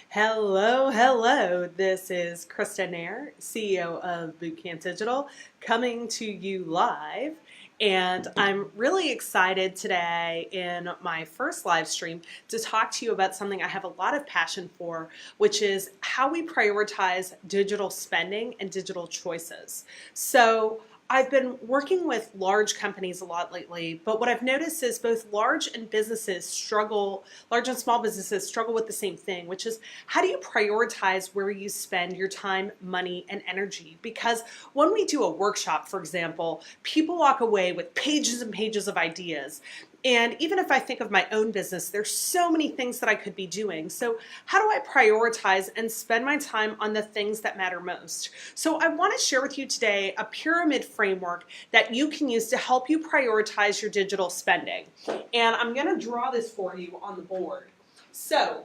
Hello, hello. This is Krista Nair, CEO of Bootcamp Digital, coming to you live. And I'm really excited today in my first live stream to talk to you about something I have a lot of passion for, which is how we prioritize digital spending and digital choices. So I've been working with large companies a lot lately, but what I've noticed is both large and large and small businesses struggle with the same thing, which is how do you prioritize where you spend your time, money, and energy? Because when we do a workshop, for example, people walk away with pages and pages of ideas. And even if I think of my own business, there's so many things that I could be doing. So how do I prioritize and spend my time on the things that matter most? So I want to share with you today a pyramid framework that you can use to help you prioritize your digital spending. And I'm going to draw this for you on the board. So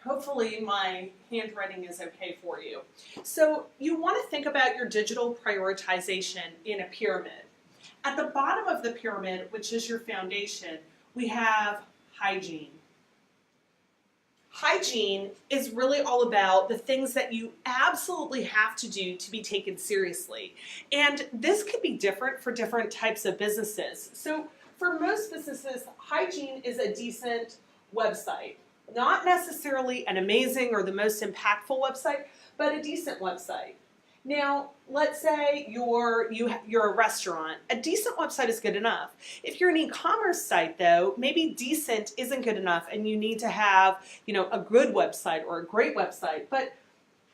hopefully my handwriting is okay for you. So you want to think about your digital prioritization in a pyramid. At the bottom of the pyramid, which is your foundation, we have hygiene. Hygiene is really all about the things that you absolutely have to do to be taken seriously. And this could be different for different types of businesses. So for most businesses, hygiene is a decent website. Not necessarily an amazing or the most impactful website, but a decent website. Now, let's say you're a restaurant. A decent website is good enough. If you're an e-commerce site, though, maybe decent isn't good enough, and you need to have, a good website or a great website. But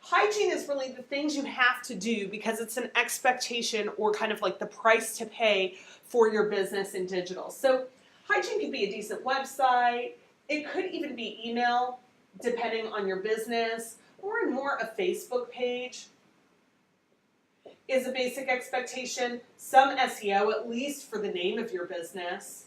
hygiene is really the things you have to do because it's an expectation or kind of like the price to pay for your business in digital. So hygiene could be a decent website. It could even be email, depending on your business, or more a Facebook page is a basic expectation, some SEO, at least for the name of your business.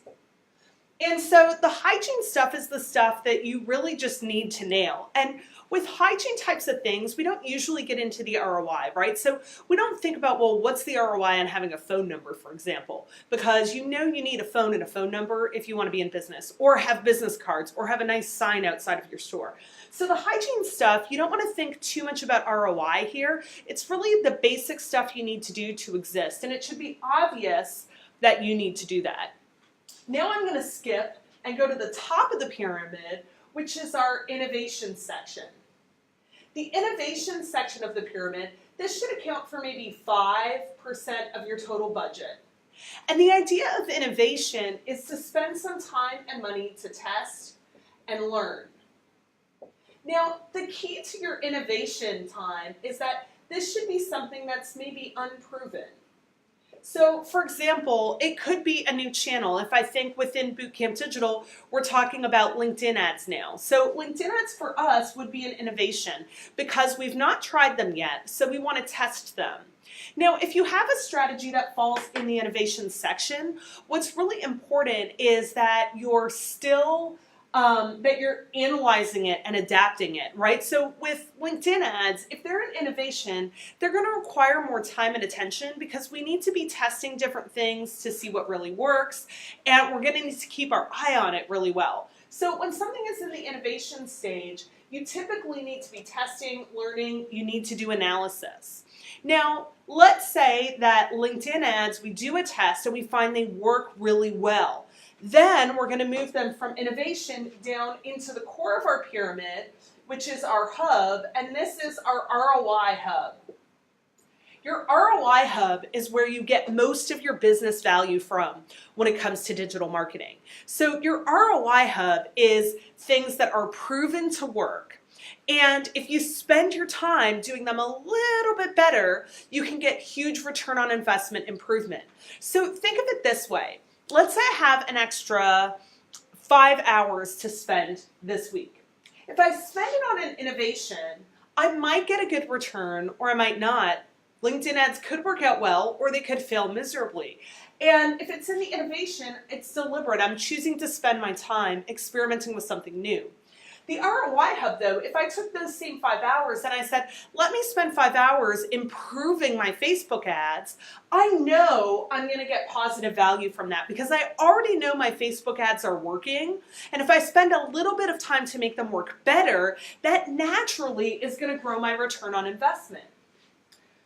And so the hygiene stuff is the stuff that you really just need to nail. And with hygiene types of things, we don't usually get into the ROI, right? So we don't think about, well, what's the ROI on having a phone number, for example? Because you need a phone and a phone number if you want to be in business, or have business cards, or have a nice sign outside of your store. So the hygiene stuff, you don't want to think too much about ROI here. It's really the basic stuff you need to do to exist, and it should be obvious that you need to do that. Now I'm going to skip and go to the top of the pyramid, which is our innovation section. The innovation section of the pyramid, this should account for maybe 5% of your total budget. And the idea of innovation is to spend some time and money to test and learn. Now, the key to your innovation time is that this should be something that's maybe unproven. So, for example, it could be a new channel. If I think within Bootcamp Digital, we're talking about LinkedIn ads now. So LinkedIn ads for us would be an innovation because we've not tried them yet, so we want to test them. Now, if you have a strategy that falls in the innovation section, what's really important is that you're still that you're analyzing it and adapting it, right? So with LinkedIn ads, if they're an innovation, they're going to require more time and attention because we need to be testing different things to see what really works, and we're going to need to keep our eye on it really well. So when something is in the innovation stage, you typically need to be testing, learning, you need to do analysis. Now, let's say that LinkedIn ads, we do a test and we find they work really well. Then we're going to move them from innovation down into the core of our pyramid, which is our hub, and this is our ROI hub. Your ROI hub is where you get most of your business value from when it comes to digital marketing. So your ROI hub is things that are proven to work. And if you spend your time doing them a little bit better, you can get huge return on investment improvement. So think of it this way. Let's say I have an extra 5 hours to spend this week. If I spend it on an innovation, I might get a good return or I might not. LinkedIn ads could work out well or they could fail miserably. And if it's in the innovation, it's deliberate. I'm choosing to spend my time experimenting with something new. The ROI Hub, though, if I took those same 5 hours and I said, let me spend 5 hours improving my Facebook ads, I know I'm going to get positive value from that because I already know my Facebook ads are working. And if I spend a little bit of time to make them work better, that naturally is going to grow my return on investment.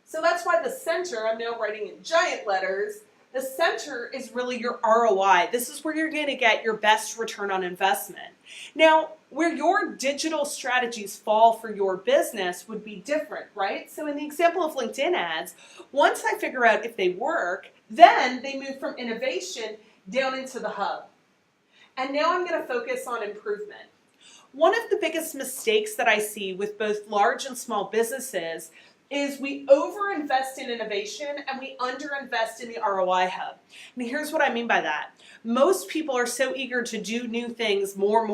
So that's why the center, I'm now writing in giant letters, the center is really your ROI. This is where you're going to get your best return on investment. Now, where your digital strategies fall for your business would be different, right? So in the example of LinkedIn ads, once I figure out if they work, then they move from innovation down into the hub. And now I'm going to focus on improvement. One of the biggest mistakes that I see with both large and small businesses is we overinvest in innovation and we underinvest in the ROI Hub. And here's what I mean by that. Most people are so eager to do new things more,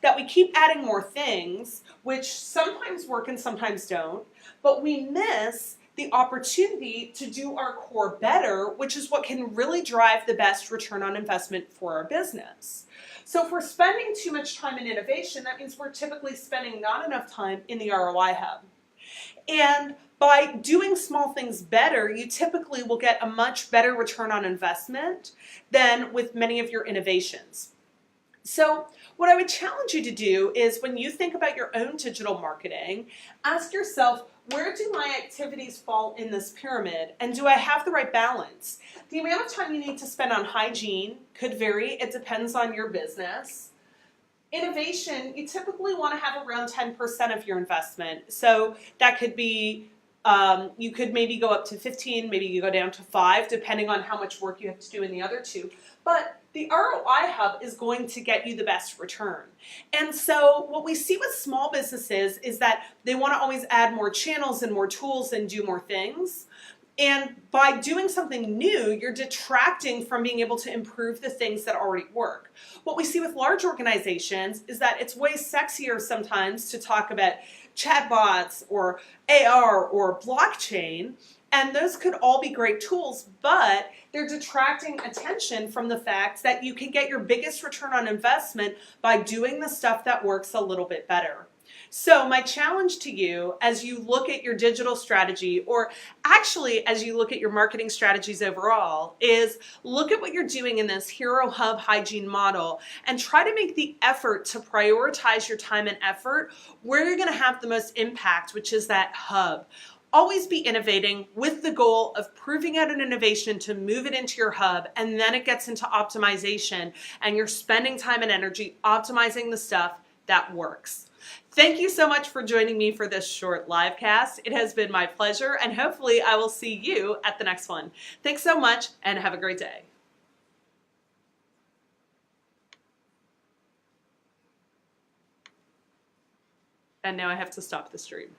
that we keep adding more things, which sometimes work and sometimes don't, but we miss the opportunity to do our core better, which is what can really drive the best return on investment for our business. So if we're spending too much time in innovation, that means we're typically spending not enough time in the ROI Hub. And by doing small things better, you typically will get a much better return on investment than with many of your innovations. So what I would challenge you to do is when you think about your own digital marketing, ask yourself, where do my activities fall in this pyramid? And do I have the right balance? The amount of time you need to spend on hygiene could vary. It depends on your business. Innovation, you typically want to have around 10% of your investment. So that could be, you could maybe go up to 15, maybe you go down to 5, depending on how much work you have to do in the other two. But the ROI Hub is going to get you the best return. And so what we see with small businesses is that they want to always add more channels and more tools and do more things. And by doing something new, you're detracting from being able to improve the things that already work. What we see with large organizations is that it's way sexier sometimes to talk about chatbots or AR or blockchain, and those could all be great tools, but they're detracting attention from the fact that you can get your biggest return on investment by doing the stuff that works a little bit better. So my challenge to you as you look at your digital strategy, or actually as you look at your marketing strategies overall, is look at what you're doing in this Hero Hub Hygiene model and try to make the effort to prioritize your time and effort where you're going to have the most impact, which is that hub. Always be innovating with the goal of proving out an innovation to move it into your hub, and then it gets into optimization and you're spending time and energy optimizing the stuff that works. Thank you so much for joining me for this short live cast. It has been my pleasure, and hopefully I will see you at the next one. Thanks so much and have a great day. And now I have to stop the stream.